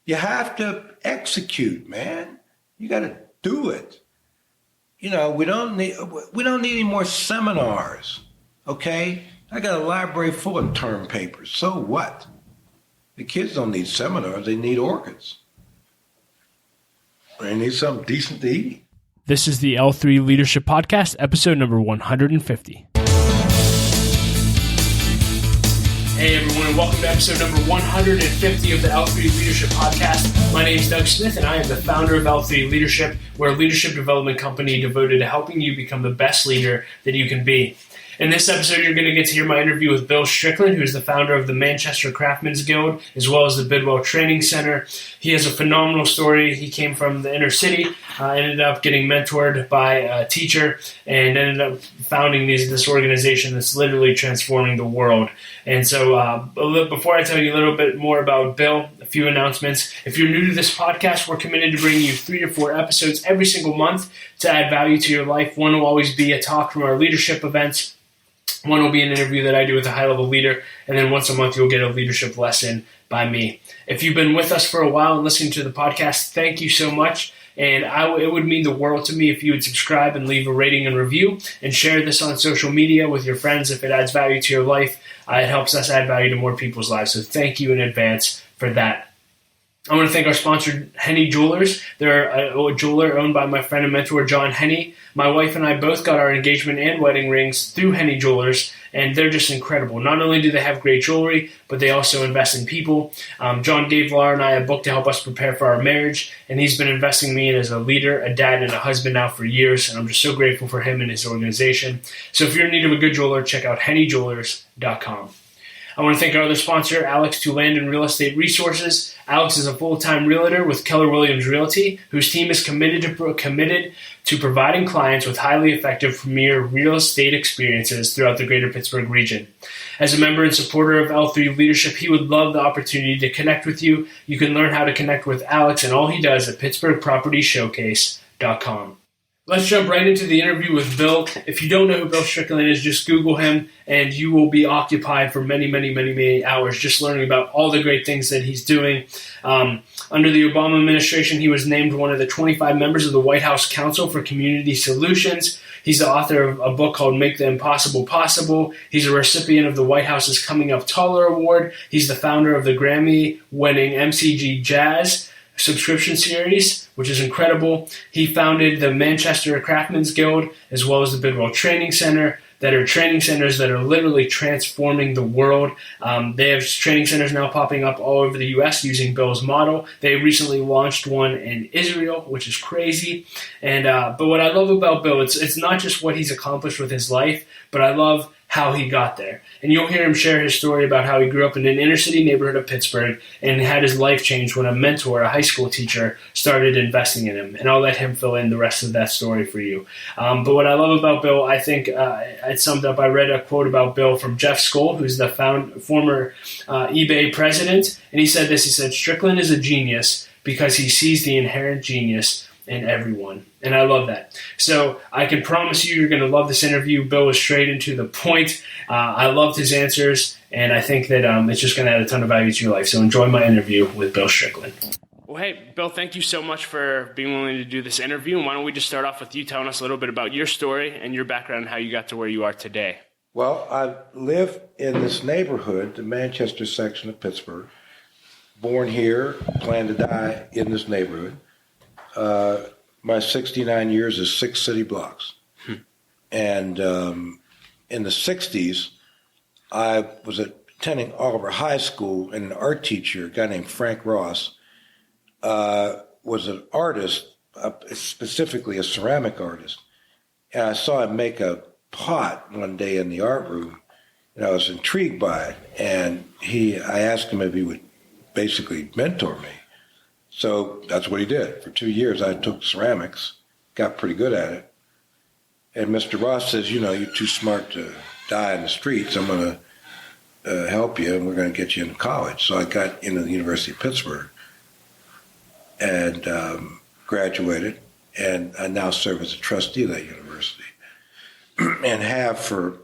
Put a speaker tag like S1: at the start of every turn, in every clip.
S1: You have to execute, man. You got to do it. We don't need any more seminars, okay? I got a library full of term papers. So what? The kids don't need seminars. They need orchids. They need something decent to eat.
S2: This is the L3 Leadership Podcast, episode number 150. Hey everyone, and welcome to episode number 150 of the L3 Leadership Podcast. My name is Doug Smith, and I am the founder of L3 Leadership. We're a leadership development company devoted to helping you become the best leader that you can be. In this episode, you're going to get to hear my interview with Bill Strickland, who is the founder of the Manchester Craftsmen's Guild, as well as the Bidwell Training Center. He has a phenomenal story. He came from the inner city, ended up getting mentored by a teacher, and ended up founding this organization that's literally transforming the world. And so before I tell you a little bit more about Bill, a few announcements. If you're new to this podcast, we're committed to bringing you 3 to 4 episodes every single month to add value to your life. One will always be a talk from our leadership events. One will be an interview that I do with a high-level leader, and then once a month you'll get a leadership lesson by me. If you've been with us for a while and listening to the podcast, thank you so much. And it would mean the world to me if you would subscribe and leave a rating and review and share this on social media with your friends if it adds value to your life. It helps us add value to more people's lives. So thank you in advance for that. I want to thank our sponsor, Henny Jewelers. They're a jeweler owned by my friend and mentor, John Henny. My wife and I both got our engagement and wedding rings through Henny Jewelers, and they're just incredible. Not only do they have great jewelry, but they also invest in people. John gave Laura and I a book to help us prepare for our marriage, and he's been investing me in as a leader, a dad, and a husband now for years, and I'm just so grateful for him and his organization. So if you're in need of a good jeweler, check out hennyjewelers.com. I want to thank our other sponsor, Alex to Land and Real Estate Resources. Alex is a full-time realtor with Keller Williams Realty, whose team is committed to providing clients with highly effective premier real estate experiences throughout the greater Pittsburgh region. As a member and supporter of L3 Leadership, he would love the opportunity to connect with you. You can learn how to connect with Alex and all he does at pittsburghpropertyshowcase.com. Let's jump right into the interview with Bill. If you don't know who Bill Strickland is, just Google him and you will be occupied for many hours just learning about all the great things that he's doing. Under the Obama administration, he was named one of the 25 members of the White House Council for Community Solutions. He's the author of a book called Make the Impossible Possible. He's a recipient of the White House's Coming Up Taller Award. He's the founder of the Grammy-winning MCG Jazz subscription series, which is incredible. He founded the Manchester Craftsmen's Guild as well as the Bidwell Training Center, that are training centers that are literally transforming the world. They have training centers now popping up all over the U.S. using Bill's model. They recently launched one in Israel, which is crazy. And but what I love about Bill, it's not just what he's accomplished with his life, but I love how he got there. And you'll hear him share his story about how he grew up in an inner city neighborhood of Pittsburgh and had his life changed when a mentor, a high school teacher, started investing in him. And I'll let him fill in the rest of that story for you. But what I love about Bill, I think it summed up. I read a quote about Bill from Jeff Skoll, who's the former eBay president. And he said this, he said, "Strickland is a genius because he sees the inherent genius in everyone." And I love that. So I can promise you're going to love this interview. Bill was straight into the point. I loved his answers, and I think that it's just going to add a ton of value to your life. So enjoy my interview with Bill Strickland. Well, hey, Bill, thank you so much for being willing to do this interview. And why don't we just start off with you telling us a little bit about your story and your background and how you got to where you are today.
S1: Well, I live in this neighborhood, the Manchester section of Pittsburgh. Born here, plan to die in this neighborhood. My 69 years is 6 city blocks. And in the 60s, I was attending Oliver High School, and an art teacher, a guy named Frank Ross, was an artist, specifically a ceramic artist. And I saw him make a pot one day in the art room, and I was intrigued by it. And I asked him if he would basically mentor me. So that's what he did. For 2 years, I took ceramics, got pretty good at it. And Mr. Ross says, you're too smart to die in the streets. I'm going to help you, and we're going to get you into college. So I got into the University of Pittsburgh and graduated, and I now serve as a trustee of that university and have for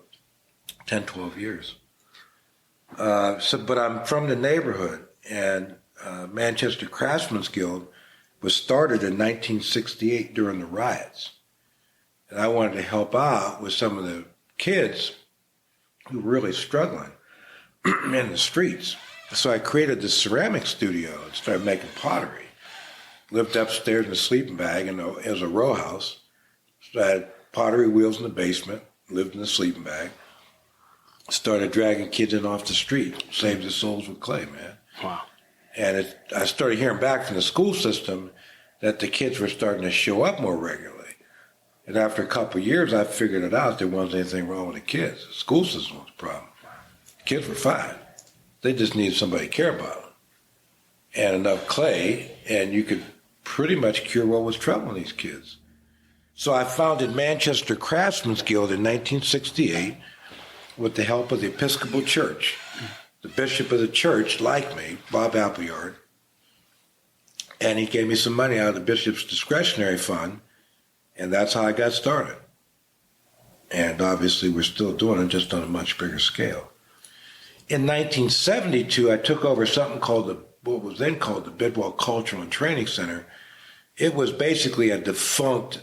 S1: 10, 12 years. But I'm from the neighborhood, and Manchester Craftsmen's Guild was started in 1968 during the riots. And I wanted to help out with some of the kids who were really struggling in the streets. So I created this ceramic studio and started making pottery. Lived upstairs in a sleeping bag, and it was a row house. So I had pottery wheels in the basement, lived in the sleeping bag. Started dragging kids in off the street, saved their souls with clay, man.
S2: Wow.
S1: And I started hearing back from the school system that the kids were starting to show up more regularly. And after a couple of years, I figured it out. There wasn't anything wrong with the kids. The school system was the problem. The kids were fine. They just needed somebody to care about them. And enough clay, and you could pretty much cure what was troubling these kids. So I founded Manchester Craftsmen's Guild in 1968 with the help of the Episcopal Church. The bishop of the church liked me, Bob Appleyard, and he gave me some money out of the bishop's discretionary fund, and that's how I got started. And obviously we're still doing it, just on a much bigger scale. In 1972, I took over something called what was then called the Bidwell Cultural and Training Center. It was basically a defunct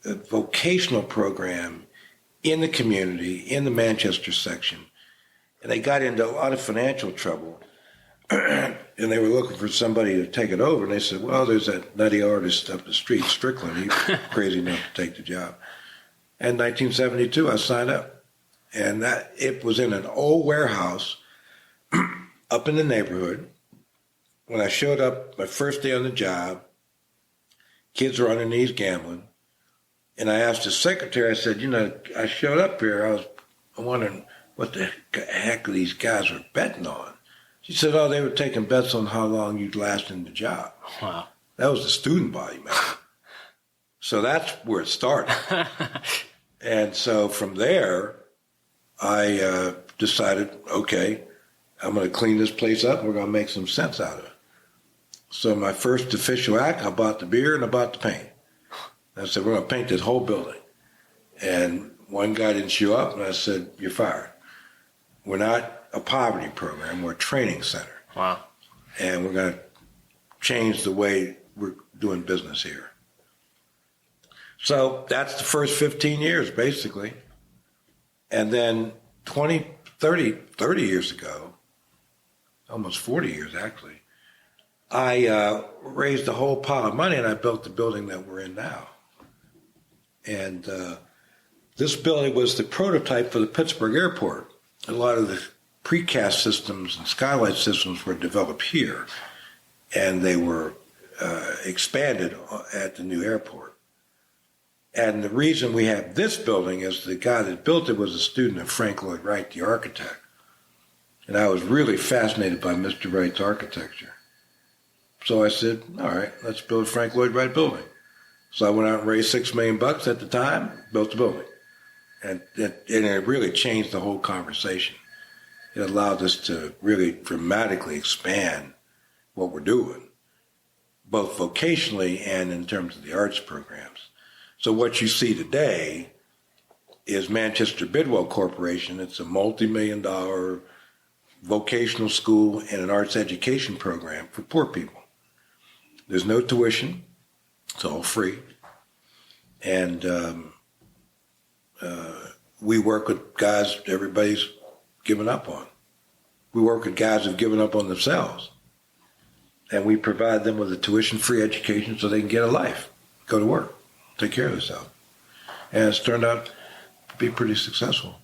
S1: vocational program in the community, in the Manchester section. And they got into a lot of financial trouble. And they were looking for somebody to take it over. And they said, well, there's that nutty artist up the street, Strickland. He's crazy enough to take the job. And 1972, I signed up. And it was in an old warehouse up in the neighborhood. When I showed up my first day on the job, kids were on their knees gambling. And I asked the secretary, I said, I showed up here. I was wondering what the heck these guys were betting on. She said, they were taking bets on how long you'd last in the job.
S2: Wow.
S1: That was the student body, man. So that's where it started. And so from there, I decided, okay, I'm going to clean this place up. We're going to make some sense out of it. So my first official act, I bought the beer and I bought the paint. I said, we're going to paint this whole building. And one guy didn't show up, and I said, you're fired. We're not a poverty program. We're a training center.
S2: Wow.
S1: And we're going to change the way we're doing business here. So that's the first 15 years, basically. And then 30 years ago, almost 40 years actually, I raised a whole pile of money, and I built the building that we're in now. And this building was the prototype for the Pittsburgh airport. A lot of the precast systems and skylight systems were developed here, and they were expanded at the new airport. And the reason we have this building is the guy that built it was a student of Frank Lloyd Wright, the architect. And I was really fascinated by Mr. Wright's architecture. So I said, all right, let's build a Frank Lloyd Wright building. So I went out and raised $6 million at the time, built the building. And it really changed the whole conversation. It allowed us to really dramatically expand what we're doing, both vocationally and in terms of the arts programs. So what you see today is Manchester Bidwell Corporation. It's a multi-million-dollar vocational school and an arts education program for poor people. There's no tuition. It's all free. And we work with guys everybody's given up on. We work with guys who've given up on themselves. And we provide them with a tuition-free education so they can get a life, go to work, take care of themselves. And it's turned out to be pretty successful.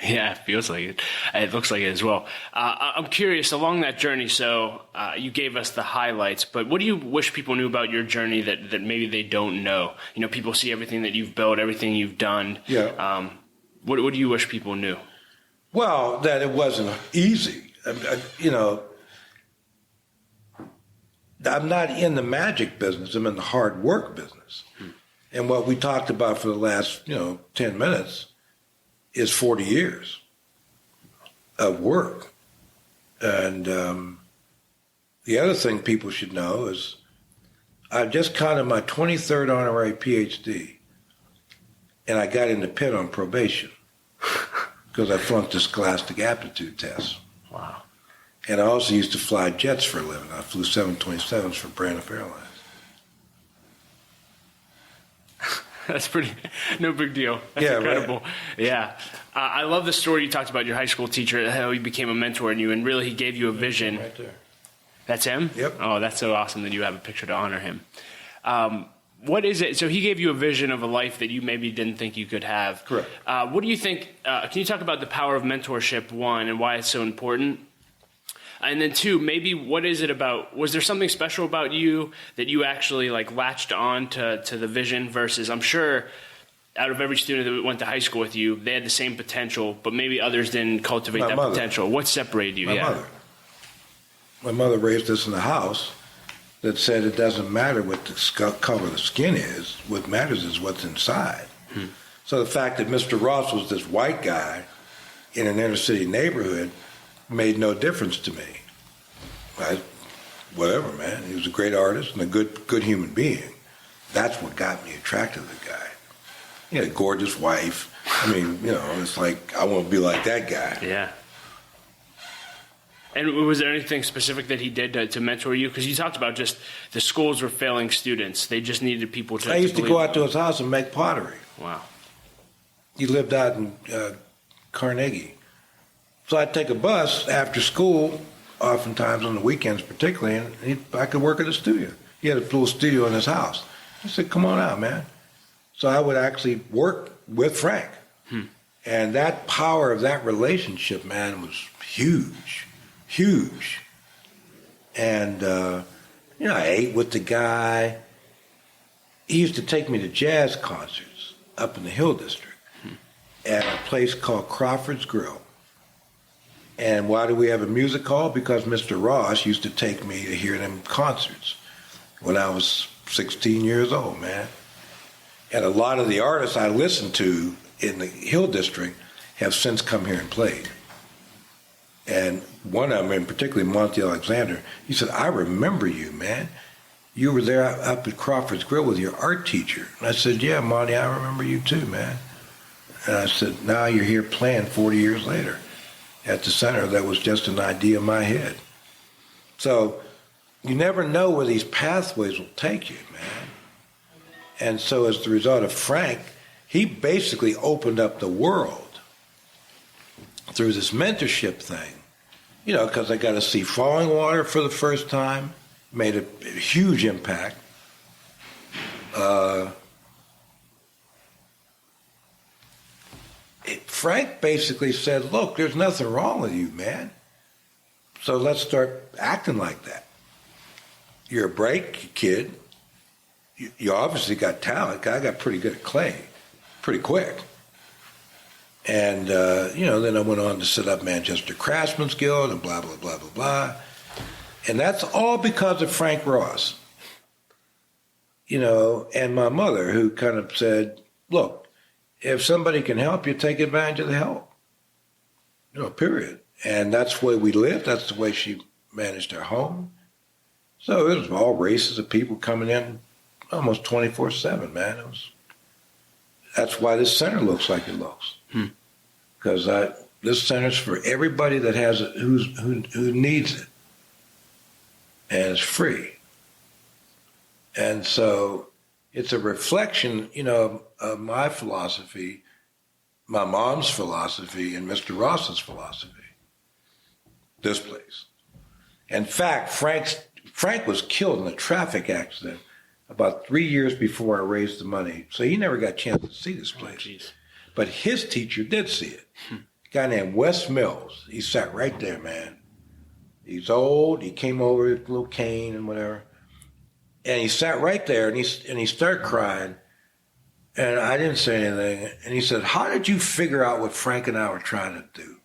S2: Yeah, it feels like it. It looks like it as well. I'm curious, along that journey, so you gave us the highlights, but what do you wish people knew about your journey that maybe they don't know? People see everything that you've built, everything you've done.
S1: Yeah.
S2: What do you wish people knew?
S1: Well, that it wasn't easy. I'm not in the magic business. I'm in the hard work business. And what we talked about for the last, 10 minutes is 40 years of work. And the other thing people should know is I just counted my 23rd honorary PhD, and I got into Pitt on probation because I flunked the scholastic aptitude test.
S2: Wow.
S1: And I also used to fly jets for a living. I flew 727s for Braniff Airlines.
S2: That's no big deal. That's incredible. Right? Yeah. I love the story you talked about your high school teacher, how he became a mentor in you, and really he gave you a vision.
S1: Right there.
S2: That's him?
S1: Yep.
S2: Oh, that's so awesome that you have a picture to honor him. What is it? So he gave you a vision of a life that you maybe didn't think you could have.
S1: Correct.
S2: What do you think? Can you talk about the power of mentorship, one, and why it's so important? And then two, maybe what is it about? Was there something special about you that you actually like latched on to the vision versus, I'm sure, out of every student that went to high school with you, they had the same potential, but maybe others didn't cultivate that potential. What separated you?
S1: My mother. My mother raised us in a house that said it doesn't matter what the color of the skin is. What matters is what's inside. So the fact that Mr. Ross was this white guy in an inner city neighborhood made no difference to me. Whatever, man. He was a great artist and a good human being. That's what got me attracted to the guy. He had a gorgeous wife. I mean, it's like, I want to be like that guy.
S2: Yeah. And was there anything specific that he did to mentor you? Because you talked about just the schools were failing students. They just needed people to.
S1: I used to go out to his house and make pottery.
S2: Wow.
S1: He lived out in Carnegie. So I'd take a bus after school, oftentimes on the weekends particularly, and I could work at the studio. He had a little studio in his house. He said, come on out, man. So I would actually work with Frank. And that power of that relationship, man, was huge. Huge. And, I ate with the guy. He used to take me to jazz concerts up in the Hill District at a place called Crawford's Grill. And why do we have a music hall? Because Mr. Ross used to take me to hear them concerts when I was 16 years old, man. And a lot of the artists I listened to in the Hill District have since come here and played. And one of them, in particular, Monty Alexander, he said, I remember you, man. You were there up at Crawford's Grill with your art teacher. And I said, yeah, Monty, I remember you too, man. And I said, now you're here playing 40 years later at the center. That was just an idea in my head. So you never know where these pathways will take you, man. And so as the result of Frank, he basically opened up the world through this mentorship thing. Because I got to see Falling Water for the first time, made a huge impact. Frank basically said, look, there's nothing wrong with you, man. So let's start acting like that. You're a bright kid. You obviously got talent. I got pretty good at clay, pretty quick. And, then I went on to set up Manchester Craftsman's Guild and blah, blah, blah, blah, blah. And that's all because of Frank Ross. And my mother, who kind of said, look, if somebody can help you, take advantage of the help. Period. And that's the way we lived. That's the way she managed her home. So it was all races of people coming in almost 24/7, man. That's why this center looks like it looks. Because this center's for everybody that has it, who needs it. And it's free. And so it's a reflection, of my philosophy, my mom's philosophy, and Mr. Ross's philosophy. This place. In fact, Frank was killed in a traffic accident about 3 years before I raised the money. So he never got a chance to see this place.
S2: Oh,
S1: but his teacher did see it. A guy named Wes Mills. He sat right there, man. He's old. He came over with a little cane and whatever. And he sat right there, and he started crying. And I didn't say anything. And he said, how did you figure out what Frank and I were trying to do?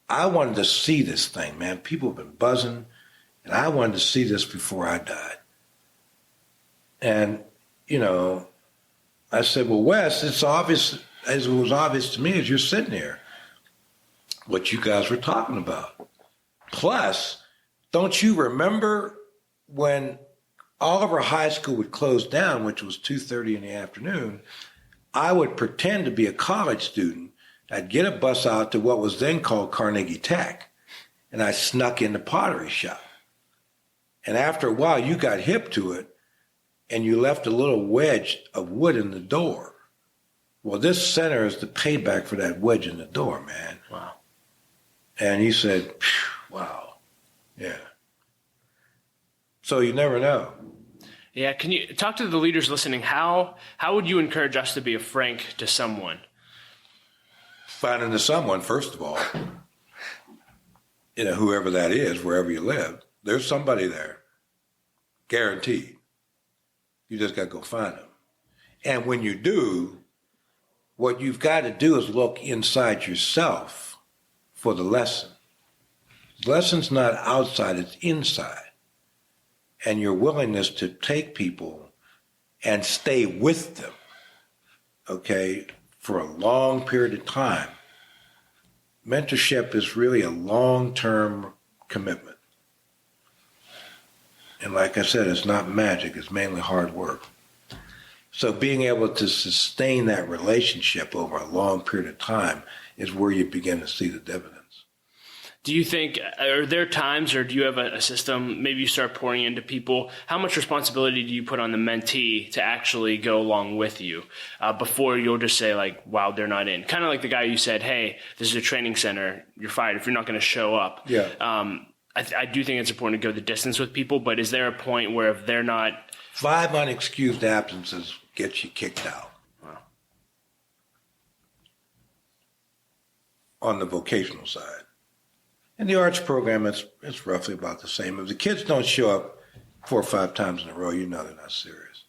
S1: I wanted to see this thing, man. People have been buzzing. And I wanted to see this before I died. And, I said, well, Wes, it's obvious, as it was obvious to me as you're sitting here, what you guys were talking about. Plus, don't you remember when Oliver High School would close down, which was 2:30 in the afternoon, I would pretend to be a college student. I'd get a bus out to what was then called Carnegie Tech, and I snuck in the pottery shop. And after a while, you got hip to it, and you left a little wedge of wood in the door. Well, this center is the payback for that wedge in the door, man.
S2: Wow.
S1: And he said, wow, yeah. So you never know.
S2: Yeah, can you talk to the leaders listening? How would you encourage us to be a Frank to someone?
S1: Finding the someone, first of all, whoever that is, wherever you live, there's somebody there, guaranteed. You just got to go find them. And when you do, what you've got to do is look inside yourself for the lesson. The lesson's not outside, it's inside. And your willingness to take people and stay with them, okay, for a long period of time. Mentorship is really a long-term commitment. And like I said, it's not magic, it's mainly hard work. So being able to sustain that relationship over a long period of time is where you begin to see the dividends.
S2: Do you think, are there times, or do you have a system, maybe you start pouring into people, how much responsibility do you put on the mentee to actually go along with you before you'll just say like, wow, they're not in? Kind of like the guy you said, hey, this is a training center, you're fired if you're not going to show up.
S1: Yeah.
S2: I do think it's important to go the distance with people, but is there a point where if they're not...
S1: 5 unexcused absences gets you kicked out.
S2: Wow.
S1: On the vocational side. In the arts program, it's roughly about the same. If the kids don't show up 4 or 5 times in a row, you know they're not serious.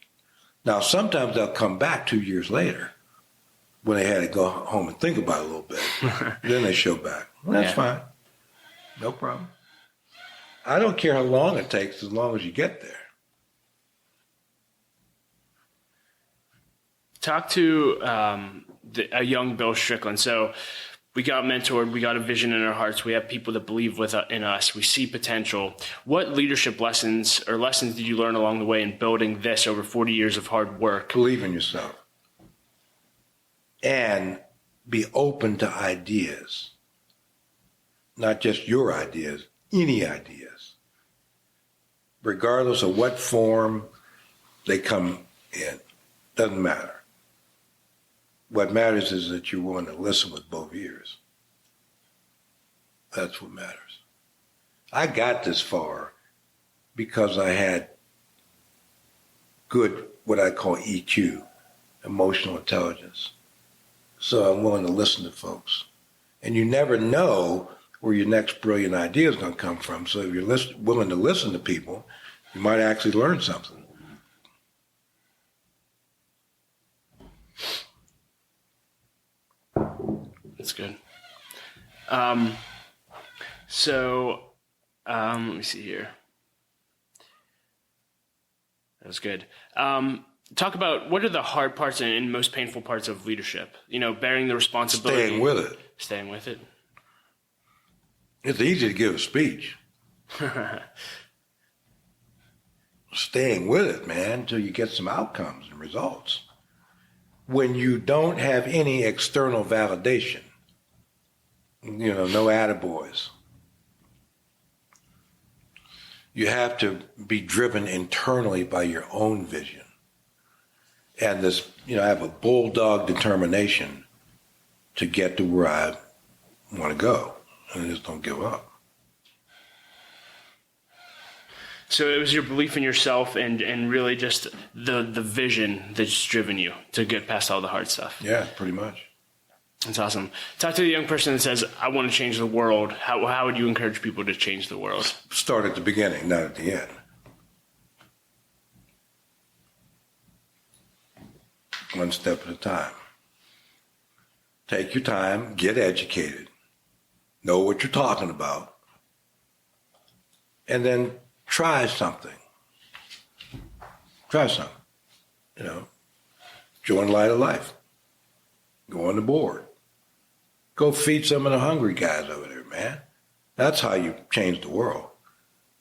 S1: Now, sometimes they'll come back 2 years later when they had to go home and think about it a little bit. Then they show back. Well, that's fine. No problem. I don't care how long it takes as long as you get there.
S2: Talk to a young Bill Strickland. So we got mentored, we got a vision in our hearts, we have people that believe in us, we see potential. What leadership lessons did you learn along the way in building this over 40 years of hard work?
S1: Believe in yourself. And be open to ideas. Not just your ideas, any ideas. Regardless of what form they come in. Doesn't matter. What matters is that you're willing to listen with both ears. That's what matters. I got this far because I had good, what I call EQ, emotional intelligence. So I'm willing to listen to folks. And you never know where your next brilliant idea is going to come from. So if you're willing to listen to people, you might actually learn something.
S2: That's good. Let me see here. That was good. Talk about what are the hard parts and most painful parts of leadership? Bearing the responsibility.
S1: Staying with it.
S2: Staying with it.
S1: It's easy to give a speech. Staying with it, man, until you get some outcomes and results. When you don't have any external validation, no attaboys. You have to be driven internally by your own vision. And this, I have a bulldog determination to get to where I want to go. And I just don't give up.
S2: So it was your belief in yourself and really just the vision that's driven you to get past all the hard stuff.
S1: Yeah, pretty much.
S2: That's awesome. Talk to the young person that says, I want to change the world. How would you encourage people to change the world?
S1: Start at the beginning, not at the end. One step at a time. Take your time, get educated, know what you're talking about, and then try something. Try something. Join Light of Life. Go on the board. Go feed some of the hungry guys over there, man. That's how you change the world.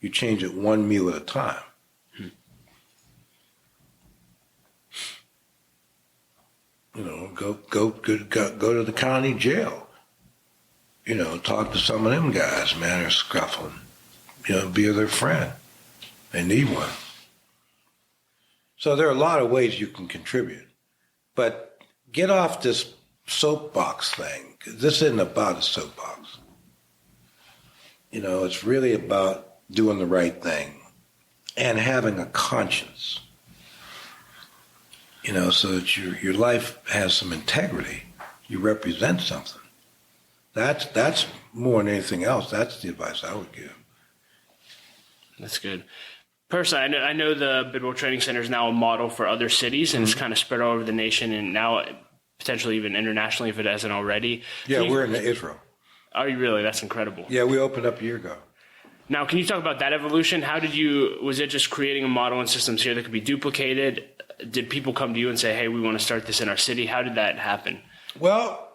S1: You change it one meal at a time. Go to the county jail. talk to some of them guys, man, they're scuffling. Be their friend. They need one. So there are a lot of ways you can contribute. But get off this soapbox thing. This isn't about a soapbox. It's really about doing the right thing and having a conscience. So that your life has some integrity. You represent something. That's more than anything else. That's the advice I would give.
S2: That's good. Personally, I know the Bidwell Training Center is now a model for other cities, and it's kind of spread all over the nation, and now potentially even internationally if it hasn't already.
S1: Yeah, we're in Israel.
S2: Are you really? That's incredible.
S1: Yeah, we opened up a year ago.
S2: Now, can you talk about that evolution? Was it just creating a model and systems here that could be duplicated? Did people come to you and say, hey, we want to start this in our city? How did that happen?
S1: Well,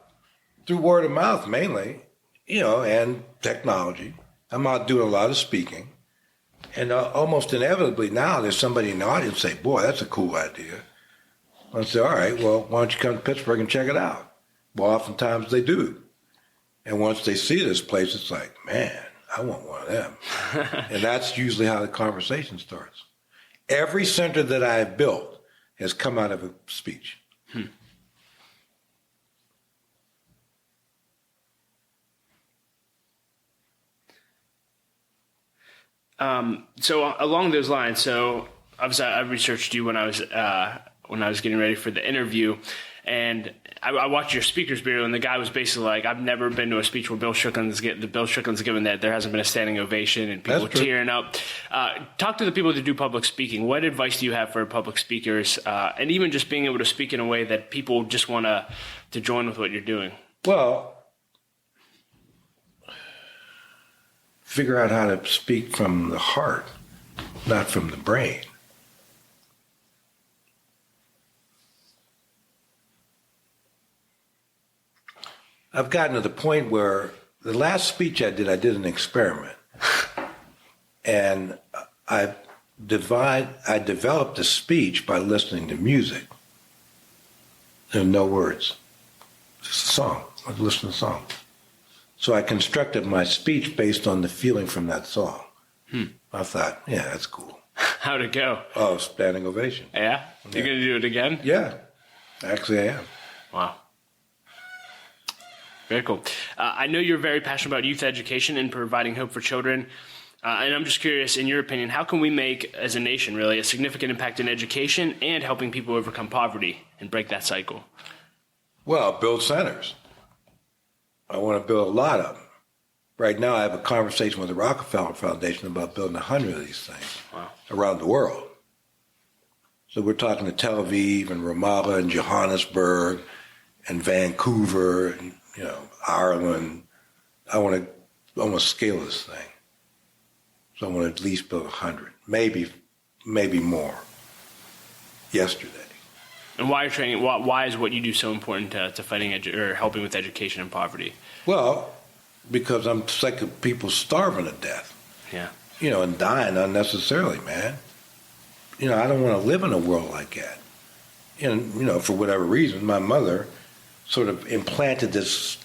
S1: through word of mouth mainly, and technology. I'm out doing a lot of speaking. And almost inevitably now there's somebody in the audience say, boy, that's a cool idea. I say, all right, well, why don't you come to Pittsburgh and check it out? Well, oftentimes they do. And once they see this place, it's like, man, I want one of them. And that's usually how the conversation starts. Every center that I've built has come out of a speech.
S2: So along those lines, so obviously I researched you when I was getting ready for the interview, and I watched your speakers bureau, and the guy was basically like, I've never been to a speech where Bill Strickland's given that there hasn't been a standing ovation and people tearing up. Talk to the people that do public speaking. What advice do you have for public speakers, and even just being able to speak in a way that people just want to join with what you're doing?
S1: Well, figure out how to speak from the heart, not from the brain. I've gotten to the point where the last speech I did an experiment. And I developed a speech by listening to music. There's no words. Just a song. I listen to a song. So I constructed my speech based on the feeling from that song. I thought, yeah, that's cool.
S2: How'd it go?
S1: Oh, standing ovation.
S2: Yeah? You're going to do it again?
S1: Yeah. Actually, I am.
S2: Wow. Very cool. I know you're very passionate about youth education and providing hope for children. And I'm just curious, in your opinion, how can we make, as a nation, really, a significant impact in education and helping people overcome poverty and break that cycle?
S1: Well, build centers. I want to build a lot of them. Right now, I have a conversation with the Rockefeller Foundation about building 100 of these things around the world. So we're talking to Tel Aviv and Ramallah and Johannesburg and Vancouver and Ireland. I want to scale this thing. So I want to at least build 100, maybe more. Yesterday.
S2: And why are training? Why is what you do so important to fighting or helping with education and poverty?
S1: Well, because I'm sick of people starving to death.
S2: Yeah.
S1: And dying unnecessarily, man. I don't want to live in a world like that. And, for whatever reason, my mother sort of implanted this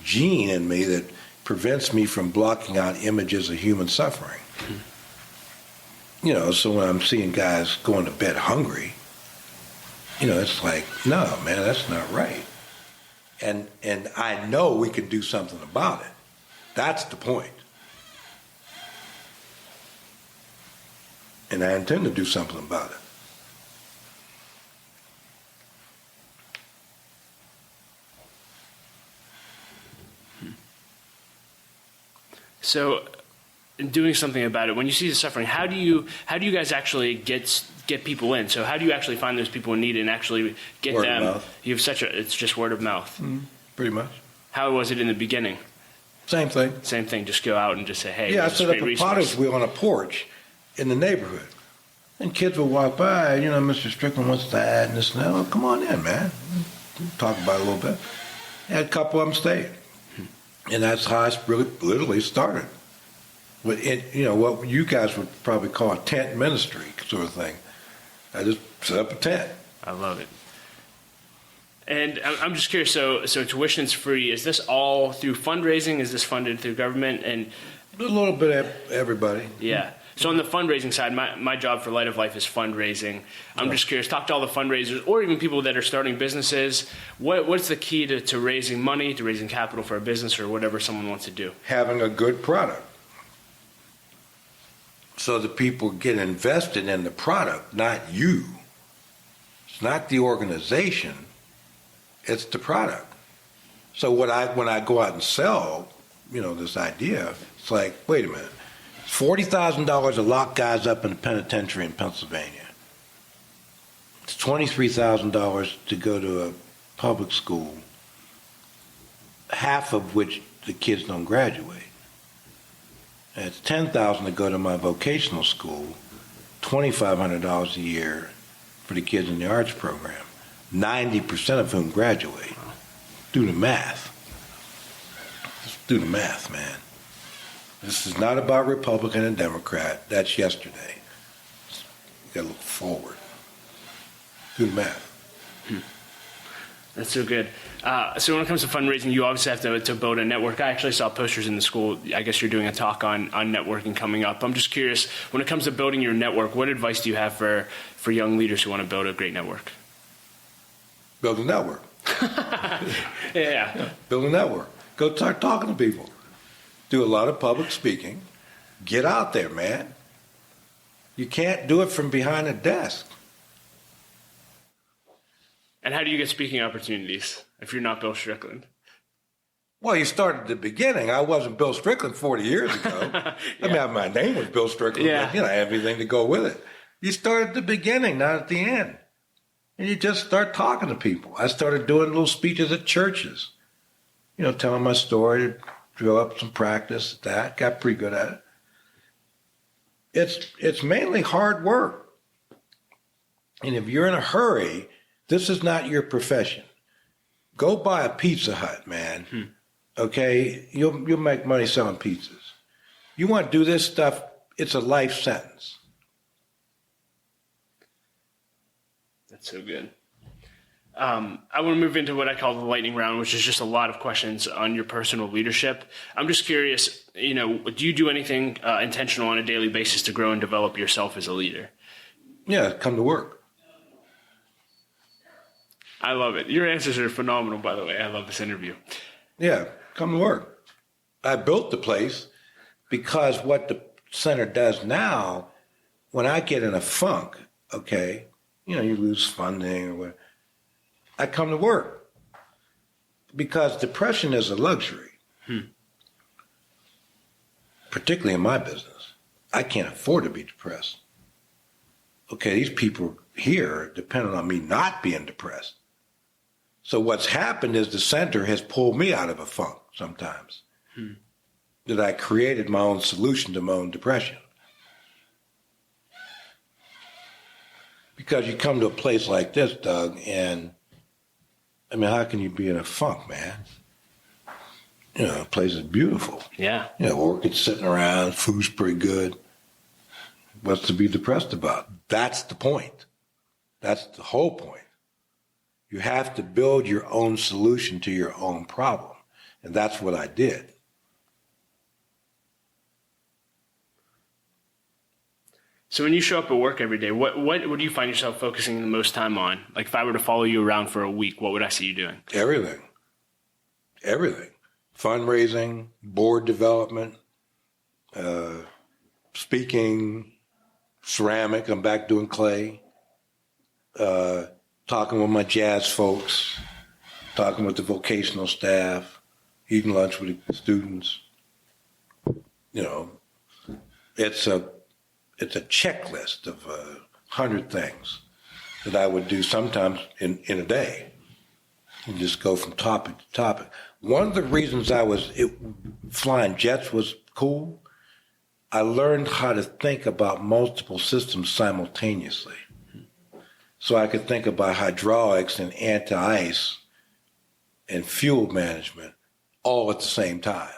S1: gene in me that prevents me from blocking out images of human suffering. So when I'm seeing guys going to bed hungry, it's like, no, man, that's not right. And I know we can do something about it. That's the point. And I intend to do something about it.
S2: So, in doing something about it, when you see the suffering, how do you guys actually get people in? So how do you actually find those people in need and actually get
S1: word
S2: them?
S1: Of mouth.
S2: You have it's just word of mouth.
S1: Pretty much.
S2: How was it in the beginning?
S1: Same thing.
S2: Same thing. Just go out and just say, hey.
S1: Yeah, I set up a potter's wheel on a porch in the neighborhood. And kids will walk by, Mr. Strickland wants to add and this and that. Oh, come on in, man. We'll talk about it a little bit. And a couple of them stayed. And that's how I really literally started. What you guys would probably call a tent ministry sort of thing. I just set up a tent.
S2: I love it. And I'm just curious. So tuition's free. Is this all through fundraising? Is this funded through government? And
S1: A little bit of everybody.
S2: yeah. So on the fundraising side, my job for Light of Life is fundraising. I'm just curious, talk to all the fundraisers or even people that are starting businesses. What's the key to raising money, to raising capital for a business or whatever someone wants to do?
S1: Having a good product. So the people get invested in the product, not you. It's not the organization, it's the product. So when I go out and sell, this idea, it's like, wait a minute. $40,000 to lock guys up in a penitentiary in Pennsylvania. It's $23,000 to go to a public school, half of which the kids don't graduate. And it's $10,000 to go to my vocational school, $2,500 a year for the kids in the arts program, 90% of whom graduate. Do the math. Just do the math, man. This is not about Republican and Democrat. That's yesterday. You got to look forward. Do the math.
S2: That's so good. So when it comes to fundraising, you obviously have to build a network. I actually saw posters in the school. I guess you're doing a talk on networking coming up. I'm just curious, when it comes to building your network, what advice do you have for young leaders who want to build a great network?
S1: Build a network.
S2: Yeah.
S1: Build a network. Go start talking to people. Do a lot of public speaking. Get out there, man. You can't do it from behind a desk.
S2: And how do you get speaking opportunities if you're not Bill Strickland?
S1: Well, you start at the beginning. I wasn't Bill Strickland 40 years ago.
S2: Yeah.
S1: I mean, my name was Bill Strickland,
S2: Yeah.
S1: but, everything to go with it. You start at the beginning, not at the end. And you just start talking to people. I started doing little speeches at churches, telling my story, drill up some practice at that, got pretty good at it. It's mainly hard work. And if you're in a hurry, this is not your profession. Go buy a Pizza Hut, man. Okay? You'll make money selling pizzas. You want to do this stuff, it's a life sentence.
S2: That's so good. I want to move into what I call the lightning round, which is just a lot of questions on your personal leadership. I'm just curious, do you do anything intentional on a daily basis to grow and develop yourself as a leader?
S1: Yeah, come to work.
S2: I love it. Your answers are phenomenal, by the way. I love this interview.
S1: Yeah, come to work. I built the place because what the center does now, when I get in a funk, okay, you lose funding or whatever, I come to work because depression is a luxury, particularly in my business. I can't afford to be depressed. Okay, these people here depend on me not being depressed. So what's happened is the center has pulled me out of a funk sometimes. That I created my own solution to my own depression. Because you come to a place like this, Doug, and how can you be in a funk, man? The place is beautiful.
S2: Yeah.
S1: Orchids sitting around, food's pretty good. What's to be depressed about? That's the point. That's the whole point. You have to build your own solution to your own problem. And that's what I did.
S2: So when you show up at work every day, what do you find yourself focusing the most time on? Like if I were to follow you around for a week, what would I see you doing?
S1: Everything. Fundraising, board development, speaking, ceramic. I'm back doing clay. Talking with my jazz folks, talking with the vocational staff, eating lunch with the students. It's a checklist of 100 things that I would do sometimes in a day. And just go from topic to topic. One of the reasons flying jets was cool, I learned how to think about multiple systems simultaneously. So I could think about hydraulics and anti-ice and fuel management all at the same time.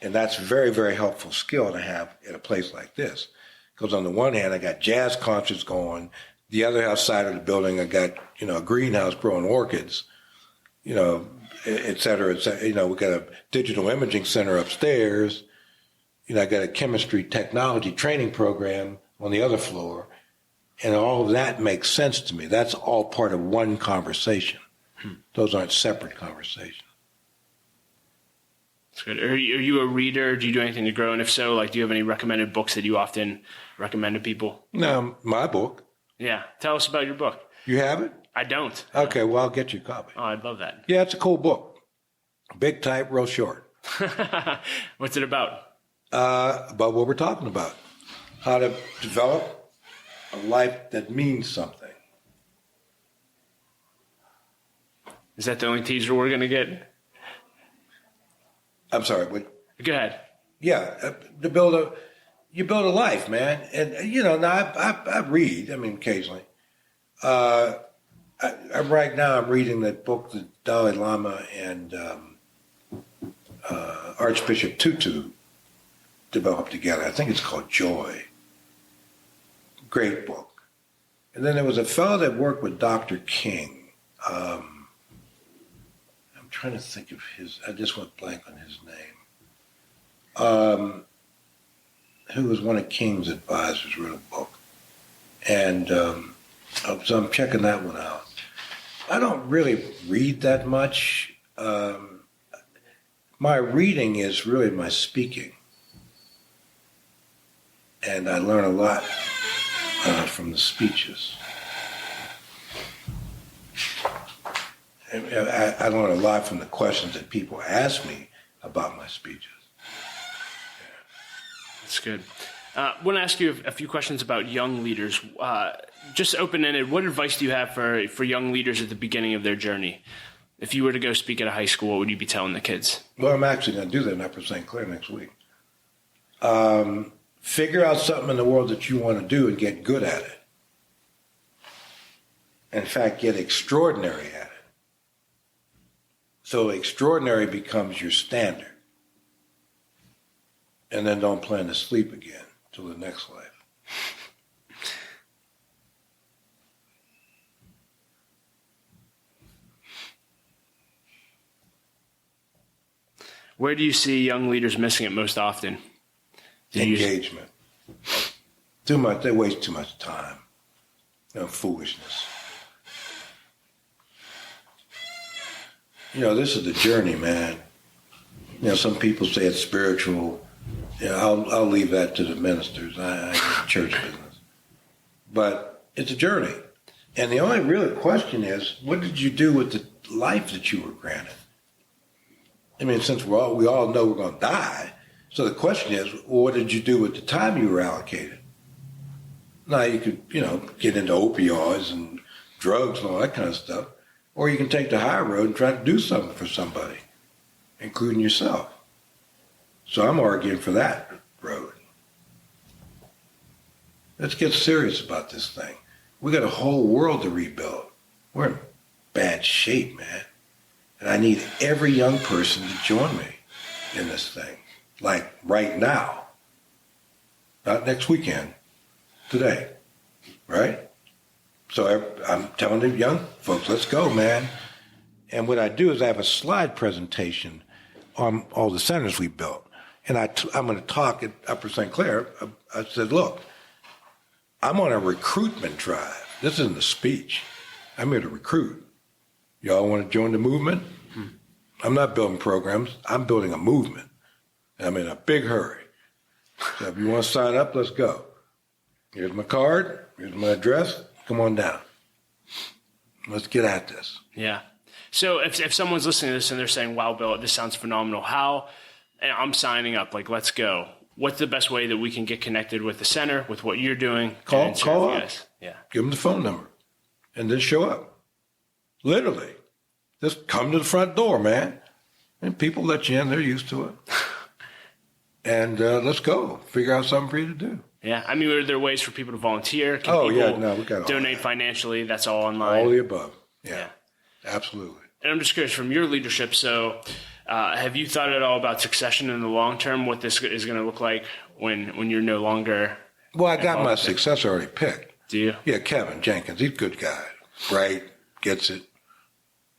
S1: And that's a very, very helpful skill to have in a place like this. Because on the one hand, I got jazz concerts going, The other house side of the building, I got, a greenhouse growing orchids, et cetera, et cetera. We got a digital imaging center upstairs. I got a chemistry technology training program on the other floor. And all of that makes sense to me. That's all part of one conversation. Those aren't separate conversations.
S2: That's good. Are you a reader? Do you do anything to grow? And if so, do you have any recommended books that you often recommend to people?
S1: No, my book.
S2: Yeah. Tell us about your book.
S1: You have it?
S2: I don't.
S1: Okay, well, I'll get you a copy.
S2: Oh, I'd love that.
S1: Yeah, it's a cool book. Big type, real short.
S2: What's it about?
S1: About what we're talking about. How to develop a life that means something.
S2: Is that the only teaser we're going to get?
S1: I'm sorry, what?
S2: Go ahead.
S1: Yeah, you build a life, man. And, now I read, occasionally. Right now I'm reading that book that Dalai Lama and Archbishop Tutu developed together. I think it's called Joy. Great book. And then there was a fellow that worked with Dr. King. I'm trying to think of I just went blank on his name. Who was one of King's advisors, wrote a book. And so I'm checking that one out. I don't really read that much. My reading is really my speaking. And I learn a lot from the speeches. I learn a lot from the questions that people ask me about my speeches.
S2: That's good. I want to ask you a few questions about young leaders. Just open-ended, what advice do you have for young leaders at the beginning of their journey? If you were to go speak at a high school, what would you be telling the kids?
S1: Well, I'm actually going to do that in Upper St. Clair next week. Figure out something in the world that you want to do and get good at it. In fact, get extraordinary at it. So extraordinary becomes your standard. And then don't plan to sleep again till the next life.
S2: Where do you see young leaders missing it most often?
S1: Engagement. Too much. They waste too much time. Foolishness. This is the journey, man. Some people say it's spiritual. I'll leave that to the ministers. I ain't in church business. But it's a journey. And the only real question is, what did you do with the life that you were granted? Since we all know we're going to die, so the question is, what did you do with the time you were allocated? Now, you could, get into opioids and drugs and all that kind of stuff. Or you can take the high road and try to do something for somebody, including yourself. So I'm arguing for that road. Let's get serious about this thing. We got a whole world to rebuild. We're in bad shape, man. And I need every young person to join me in this thing. Like right now. Not next weekend. Today. Right? So I'm telling the young folks, let's go, man. And what I do is I have a slide presentation on all the centers we built. And I'm going to talk at Upper St. Clair. I said, look, I'm on a recruitment drive. This isn't a speech. I'm here to recruit. Y'all want to join the movement? I'm not building programs. I'm building a movement. And I'm in a big hurry. So if you want to sign up, let's go. Here's my card. Here's my address. Come on down. Let's get at this.
S2: Yeah. So if someone's listening to this and they're saying, wow, Bill, this sounds phenomenal. I'm signing up. Let's go. What's the best way that we can get connected with the center, with what you're doing?
S1: Call up.
S2: Yeah.
S1: Give them the phone number. And then show up. Literally. Just come to the front door, man. And people let you in. They're used to it. And let's go. Figure out something for you to do.
S2: Yeah. Are there ways for people to volunteer?
S1: We got all
S2: donate
S1: that.
S2: financially? That's all online?
S1: All the above. Yeah. Absolutely.
S2: And I'm just curious, from your leadership, so have you thought at all about succession in the long term, what this is going to look like when you're no longer...
S1: Well, I got my successor already picked.
S2: Do you?
S1: Yeah, Kevin Jenkins. He's a good guy. Bright, gets it.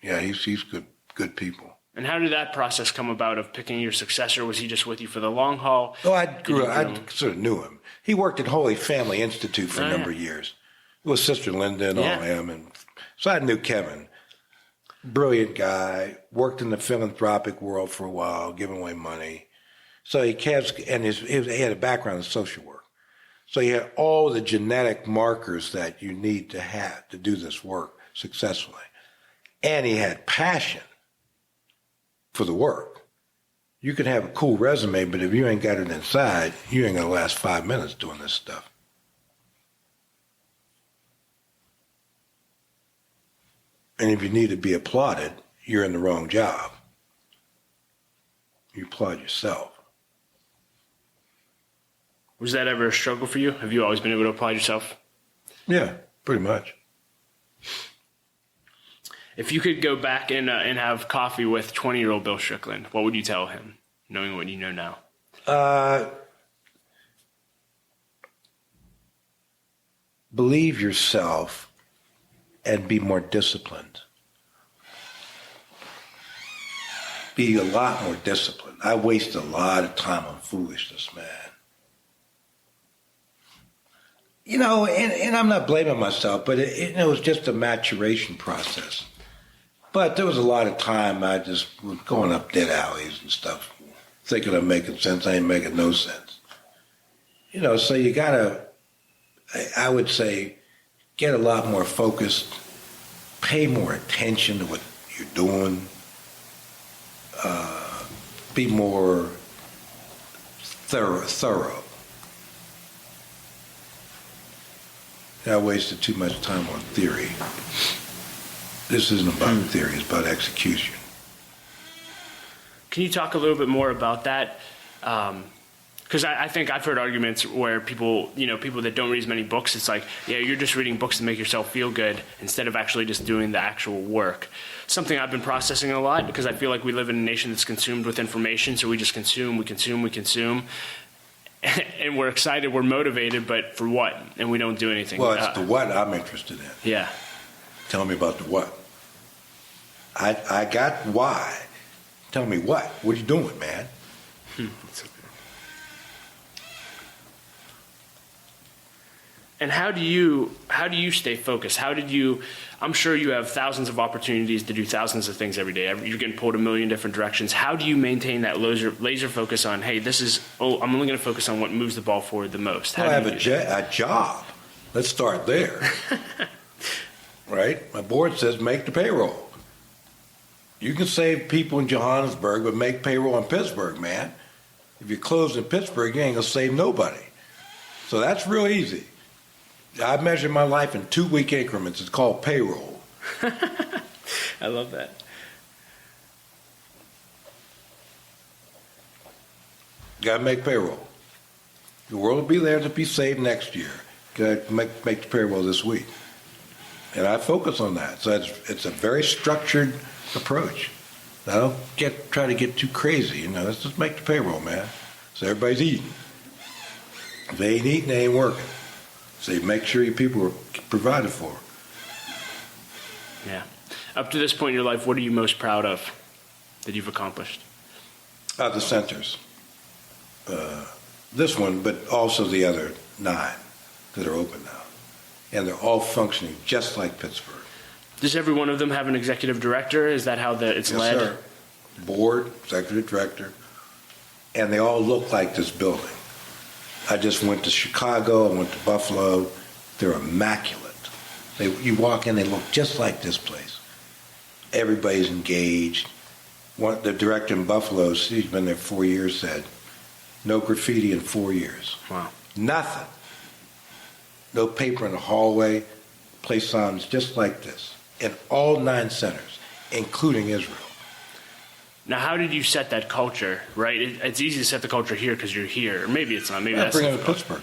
S1: Yeah, he's good people.
S2: And how did that process come about of picking your successor? Was he just with you for the long haul?
S1: Oh, I sort of knew him. He worked at Holy Family Institute for a number of years. It was Sister Linda and all him. And so I knew Kevin. Brilliant guy. Worked in the philanthropic world for a while, giving away money. So he had a background in social work. So he had all the genetic markers that you need to have to do this work successfully. And he had passion for the work. You can have a cool resume, but if you ain't got it inside, you ain't gonna last 5 minutes doing this stuff. And if you need to be applauded, you're in the wrong job. You applaud yourself.
S2: Was that ever a struggle for you? Have you always been able to applaud yourself?
S1: Yeah, pretty much.
S2: If you could go back and have coffee with 20-year-old Bill Strickland, what would you tell him, knowing what you know now?
S1: Believe yourself and be more disciplined. Be a lot more disciplined. I waste a lot of time on foolishness, man. You know, and I'm not blaming myself, but it was just a maturation process. But there was a lot of time I just was going up dead alleys and stuff, thinking I'm making sense. I ain't making no sense. You know, so you gotta, I would say, get a lot more focused, pay more attention to what you're doing, be more thorough. I wasted too much time on theory. This isn't about theory, it's about execution.
S2: Can you talk a little bit more about that? Because I think I've heard arguments where people that don't read as many books, it's like, yeah, you're just reading books to make yourself feel good instead of actually just doing the actual work. Something I've been processing a lot because I feel like we live in a nation that's consumed with information, so we just consume. And we're excited, we're motivated, but for what? And we don't do anything.
S1: Well, it's the what I'm interested in.
S2: Yeah.
S1: Tell me about the what. I got why. Tell me what. What are you doing, man?
S2: That's okay. And how do you stay focused? I'm sure you have thousands of opportunities to do thousands of things every day. You're getting pulled a million different directions. How do you maintain that laser focus on, hey, I'm only going to focus on what moves the ball forward the most?
S1: I have a job. Let's start there. Right? My board says make the payroll. You can save people in Johannesburg, but make payroll in Pittsburgh, man. If you close in Pittsburgh, you ain't going to save nobody. So that's real easy. I measure my life in 2-week increments. It's called payroll.
S2: I love that.
S1: Got to make payroll. The world will be there to be saved next year. Got to make the payroll this week. And I focus on that. So it's a very structured approach. I don't try to get too crazy. Let's just make the payroll, man. So everybody's eating. If they ain't eating, they ain't working. So you make sure your people are provided for.
S2: Yeah. Up to this point in your life, what are you most proud of that you've accomplished?
S1: The centers. This one, but also the other 9 that are open now. And they're all functioning just like Pittsburgh.
S2: Does every one of them have an executive director? Is that how it's
S1: yes,
S2: led?
S1: Sir. Board, executive director. And they all look like this building. I just went to Chicago, I went to Buffalo. They're immaculate. You walk in, they look just like this place. Everybody's engaged. The director in Buffalo, he's been there 4 years, said, no graffiti in 4 years.
S2: Wow.
S1: Nothing. No paper in the hallway. Place sounds just like this. In all 9 centers, including Israel.
S2: Now, how did you set that culture, right? It's easy to set the culture here because you're here. Or maybe it's not. Maybe that's
S1: bring them to Pittsburgh.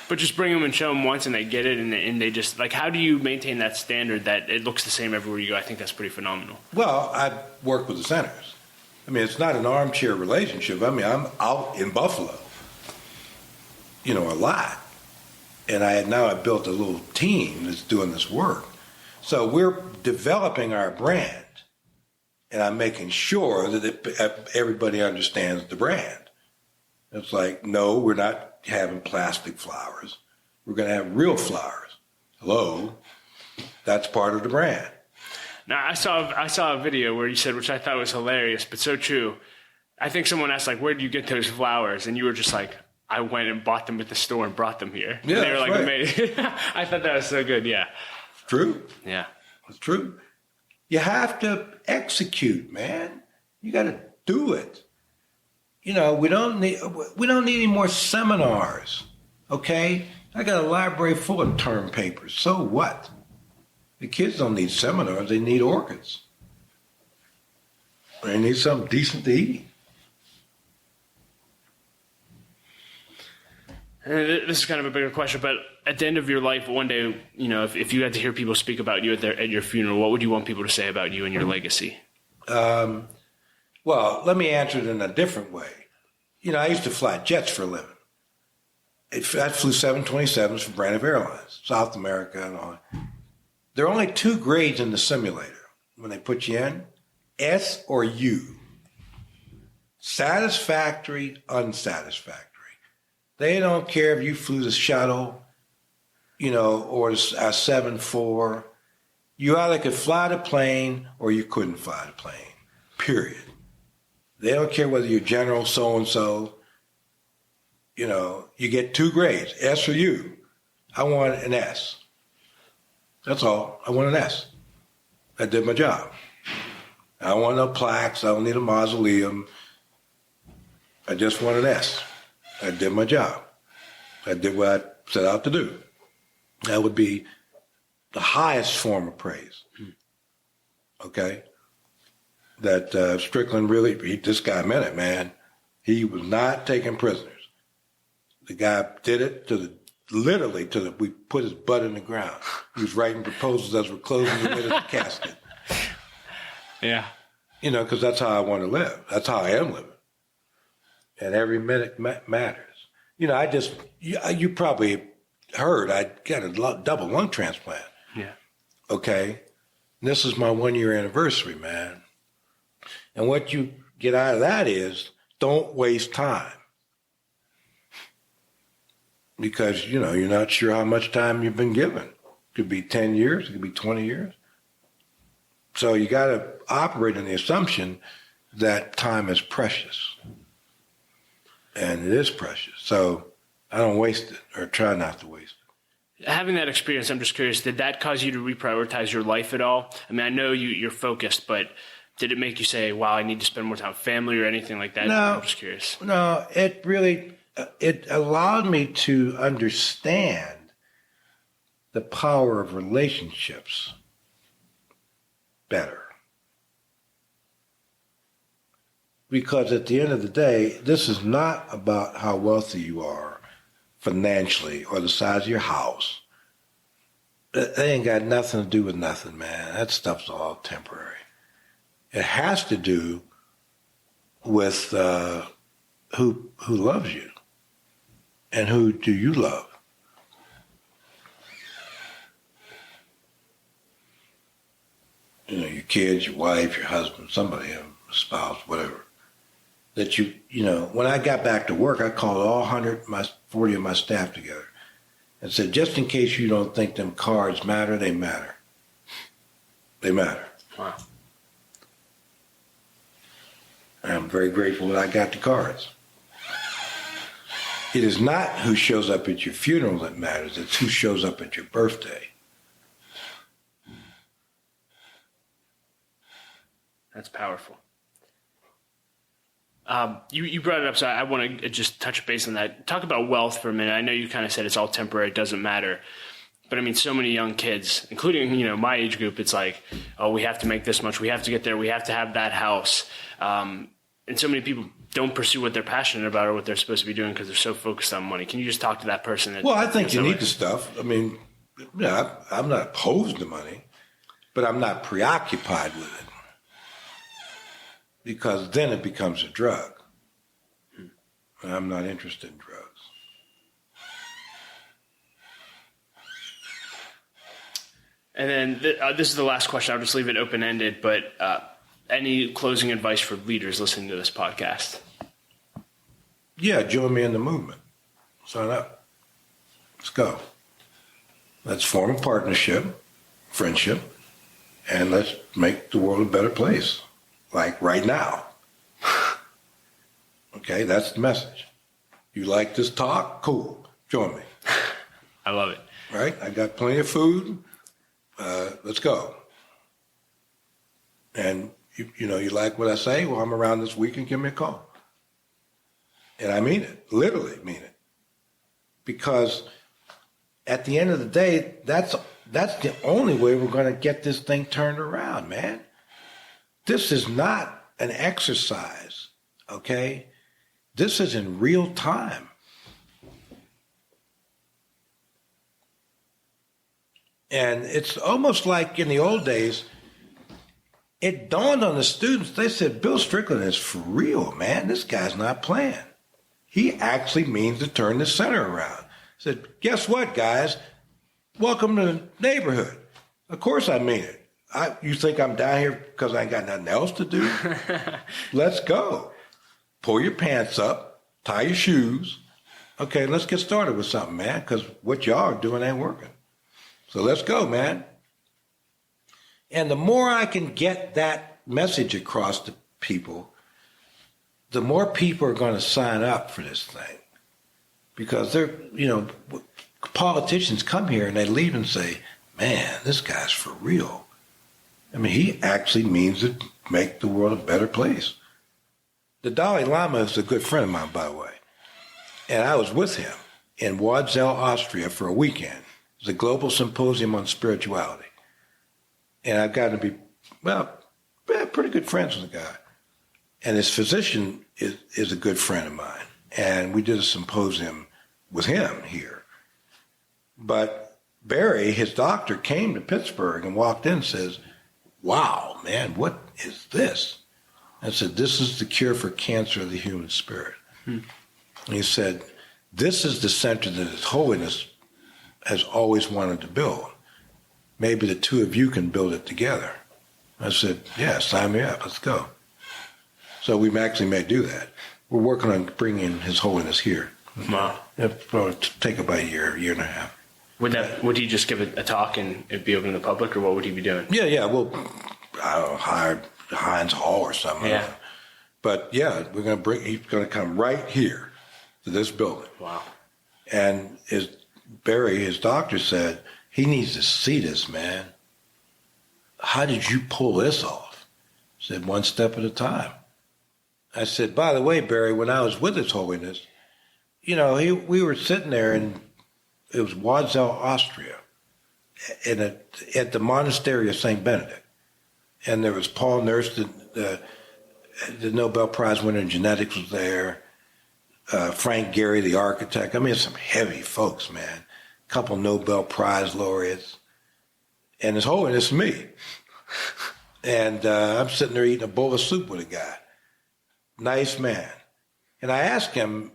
S2: But just bring them and show them once and they get it and they just, like, how do you maintain that standard that it looks the same everywhere you go? I think that's pretty phenomenal.
S1: Well, I work with the centers. I mean, it's not an armchair relationship. I mean, I'm out in Buffalo, a lot. And I built a little team that's doing this work. So we're developing our brand, and I'm making sure that everybody understands the brand. It's like, no, we're not having plastic flowers. We're going to have real flowers. Hello? That's part of the brand.
S2: Now, I saw a video where you said, which I thought was hilarious, but so true. I think someone asked, like, where do you get those flowers? And you were just like, I went and bought them at the store and brought them here.
S1: Yeah,
S2: and they were like,
S1: right.
S2: amazing. I thought that was so good, yeah.
S1: It's true.
S2: Yeah.
S1: It's true. You have to execute, man. You got to do it. We don't need any more seminars, okay? I got a library full of term papers. So what? The kids don't need seminars. They need orchids. They need something decent to eat.
S2: And this is kind of a bigger question, but at the end of your life, one day, if you had to hear people speak about you at your funeral, what would you want people to say about you and your legacy?
S1: Well, let me answer it in a different way. I used to fly jets for a living. I flew 727s for Braniff Airlines, South America and all. There are only two grades in the simulator when they put you in, S or U. Satisfactory, unsatisfactory. They don't care if you flew the shuttle, or a 7-4. You either could fly the plane or you couldn't fly the plane, period. They don't care whether you're General so-and-so. You get two grades, S or U. I want an S. That's all. I want an S. I did my job. I don't want no plaques. I don't need a mausoleum. I just want an S. I did my job. I did what I set out to do. That would be the highest form of praise. Okay? That Strickland this guy meant it, man. He was not taking prisoners. The guy did it we put his butt in the ground. He was writing proposals as we're closing the lid of the casket.
S2: Yeah.
S1: Because that's how I want to live. That's how I am living. And every minute matters. You probably heard I got a double lung transplant.
S2: Yeah.
S1: Okay? And this is my 1-year anniversary, man. And what you get out of that is don't waste time. Because, you're not sure how much time you've been given. It could be 10 years. It could be 20 years. So you got to operate on the assumption that time is precious. And it is precious. So I don't waste it or try not to waste it.
S2: Having that experience, I'm just curious, did that cause you to reprioritize your life at all? I mean, I know you're focused, but did it make you say, wow, I need to spend more time with family or anything like that?
S1: No.
S2: I'm just curious.
S1: No, it allowed me to understand the power of relationships better. Because at the end of the day, this is not about how wealthy you are financially or the size of your house. They ain't got nothing to do with nothing, man. That stuff's all temporary. It has to do with who loves you and who do you love. Your kids, your wife, your husband, somebody, a spouse, whatever. That when I got back to work, I called all 140 of my staff together and said, just in case you don't think them cards matter, they matter. They matter.
S2: Wow.
S1: I'm very grateful that I got the cards. It is not who shows up at your funeral that matters. It's who shows up at your birthday.
S2: That's powerful. You brought it up, so I want to just touch base on that. Talk about wealth for a minute. I know you kind of said it's all temporary, it doesn't matter. But I mean, so many young kids, including, my age group, it's like, oh, we have to make this much, we have to get there, we have to have that house. And so many people don't pursue what they're passionate about or what they're supposed to be doing because they're so focused on money. Can you just talk to that person?
S1: Well, I think you need the stuff. I mean, I'm not opposed to money, but I'm not preoccupied with it. Because then it becomes a drug. And I'm not interested in drugs.
S2: And then this is the last question. I'll just leave it open-ended, but any closing advice for leaders listening to this podcast?
S1: Yeah, join me in the movement. Sign up. Let's go. Let's form a partnership, friendship, and let's make the world a better place. Like right now. Okay, that's the message. You like this talk? Cool. Join me.
S2: I love it.
S1: Right? I got plenty of food. Let's go. And you like what I say? Well, I'm around this weekend. Give me a call. And I mean it. Literally mean it. Because at the end of the day, that's the only way we're going to get this thing turned around, man. This is not an exercise, okay? This is in real time. And it's almost like in the old days, it dawned on the students. They said, Bill Strickland is for real, man. This guy's not playing. He actually means to turn the center around. I said, guess what, guys? Welcome to the neighborhood. Of course I mean it. You think I'm down here because I ain't got nothing else to do? Let's go. Pull your pants up, tie your shoes. Okay, let's get started with something, man, because what y'all are doing ain't working. So let's go, man. And the more I can get that message across to people, the more people are going to sign up for this thing. Because politicians come here and they leave and say, man, this guy's for real. I mean, he actually means to make the world a better place. The Dalai Lama is a good friend of mine, by the way. And I was with him in Bidwell, Austria for a weekend. It was a global symposium on spirituality. And I've gotten to be, pretty good friends with the guy. And his physician is a good friend of mine. And we did a symposium with him here. But Barry, his doctor, came to Pittsburgh and walked in and says, wow, man, what is this? I said, this is the cure for cancer of the human spirit. And he said, this is the center that His Holiness has always wanted to build. Maybe the two of you can build it together. I said, yeah, sign me up. Let's go. So we actually may do that. We're working on bringing His Holiness here.
S2: Wow.
S1: It'll take about a year and a half.
S2: Would he just give a talk and it'd be open to the public, or what would he be doing?
S1: Yeah. Well, I don't know, hire Heinz Hall or something.
S2: Yeah.
S1: But yeah, he's going to come right here to this building.
S2: Wow.
S1: And Barry, his doctor, said, he needs to see this, man. How did you pull this off? He said, one step at a time. I said, by the way, Barry, when I was with His Holiness, we were sitting there and it was Bidwell, Austria, at the monastery of St. Benedict. And there was Paul Nurse, the Nobel Prize winner in genetics, was there. Frank Gehry, the architect. I mean, some heavy folks, man. A couple Nobel Prize laureates. And His Holiness, me. And I'm sitting there eating a bowl of soup with a guy. Nice man. And I asked him,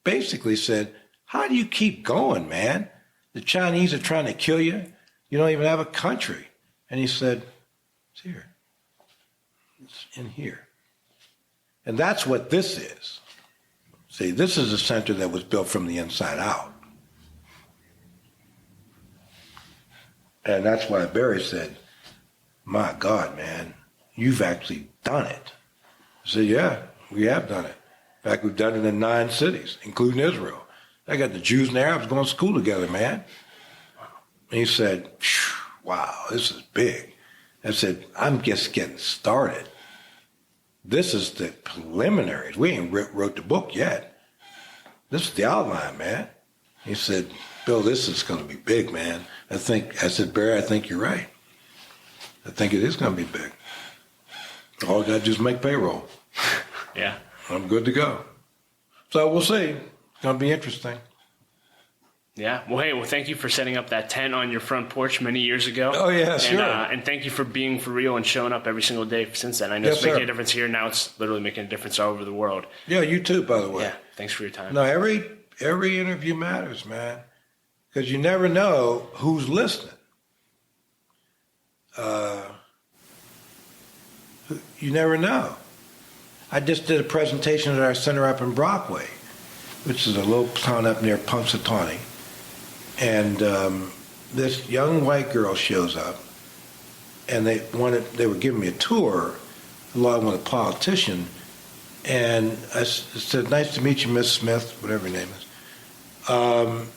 S1: basically said, how do you keep going, man? The Chinese are trying to kill you. You don't even have a country. And he said, it's here. It's in here. And that's what this is. See, this is a center that was built from the inside out. And that's why Barry said, my God, man, you've actually done it. I said, yeah, we have done it. In fact, we've done it in 9 cities, including Israel. I got the Jews and the Arabs going to school together, man. And he said, wow, this is big. I said, I'm just getting started. This is the preliminaries. We ain't wrote the book yet. This is the outline, man. He said, Bill, this is going to be big, man. I said, Barry, I think you're right. I think it is going to be big. All I got to do is make payroll.
S2: Yeah.
S1: I'm good to go. So we'll see. It's going to be interesting.
S2: Yeah. Well, hey, thank you for setting up that tent on your front porch many years ago.
S1: Oh, yeah, sure.
S2: And thank you for being for real and showing up every single day since then. I know it's making a difference here. Now it's literally making a difference all over the world.
S1: Yeah, you too, by the way.
S2: Yeah. Thanks for your time.
S1: No, every interview matters, man, because you never know who's listening. You never know. I just did a presentation at our center up in Brockway, which is a little town up near Punxsutawney. And this young white girl shows up, and they were giving me a tour along with a politician. And I said, "Nice to meet you, Miss Smith," whatever your name is. And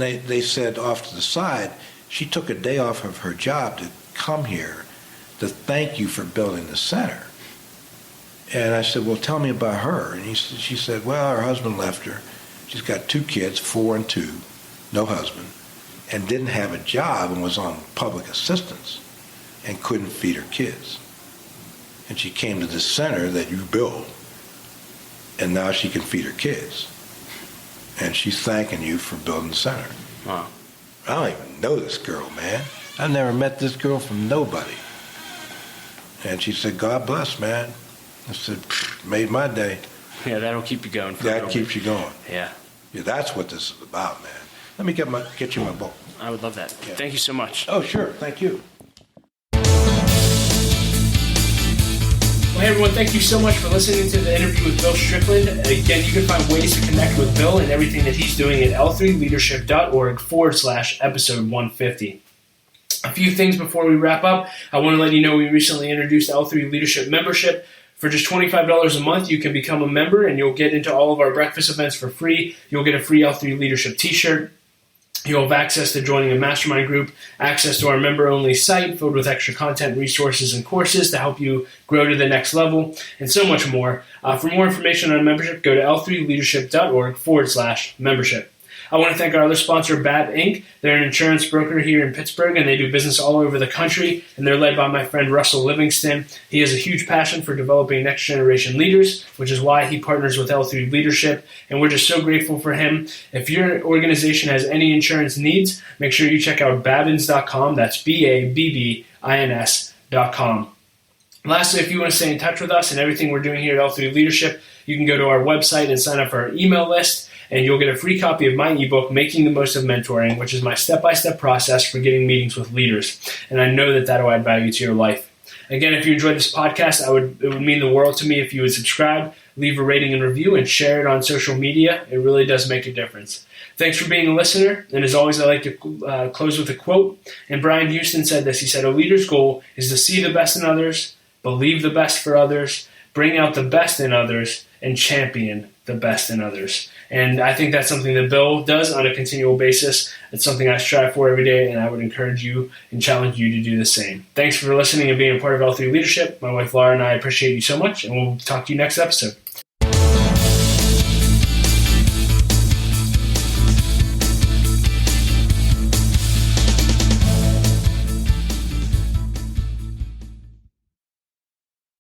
S1: they said off to the side, she took a day off of her job to come here to thank you for building the center. And I said, "Well, tell me about her." And she said, "Well, her husband left her. She's got 2 kids, 4 and 2, no husband, and didn't have a job and was on public assistance and couldn't feed her kids. And she came to this center that you built, and now she can feed her kids. And she's thanking you for building the center."
S2: Wow.
S1: I don't even know this girl, man. I never met this girl from nobody. And she said, "God bless, man." I said, "Made my day."
S2: Yeah, that'll keep you going.
S1: That keeps you going.
S2: Yeah.
S1: Yeah, that's what this is about, man. Let me get you my book.
S2: I would love that.
S1: Yeah.
S2: Thank you so much.
S1: Oh, sure. Thank you.
S2: Well, hey everyone, thank you so much for listening to the interview with Bill Strickland. Again, you can find ways to connect with Bill and everything that he's doing at l3leadership.org/episode 150. A few things before we wrap up. I want to let you know we recently introduced L3 Leadership membership. For just $25 a month, you can become a member and you'll get into all of our breakfast events for free. You'll get a free L3 Leadership t-shirt. You'll have access to joining a mastermind group, access to our member-only site filled with extra content, resources, and courses to help you grow to the next level, and so much more. For more information on membership, go to l3leadership.org/membership. I want to thank our other sponsor, BAB Inc. They're an insurance broker here in Pittsburgh, and they do business all over the country, and they're led by my friend Russell Livingston. He has a huge passion for developing next-generation leaders, which is why he partners with L3 Leadership, and we're just so grateful for him. If your organization has any insurance needs, make sure you check out babbins.com. That's BABBINS.com. Lastly, if you want to stay in touch with us and everything we're doing here at L3 Leadership, you can go to our website and sign up for our email list, and you'll get a free copy of my ebook, Making the Most of Mentoring, which is my step-by-step process for getting meetings with leaders. And I know that that'll add value to your life. Again, if you enjoyed this podcast, it would mean the world to me if you would subscribe, leave a rating and review, and share it on social media. It really does make a difference. Thanks for being a listener. And as always, I like to close with a quote. And Brian Houston said this. He said, "A leader's goal is to see the best in others, believe the best for others, bring out the best in others, and champion the best in others." And I think that's something that Bill does on a continual basis. It's something I strive for every day, and I would encourage you and challenge you to do the same. Thanks for listening and being a part of L3 Leadership. My wife Laura and I appreciate you so much, and we'll talk to you next episode.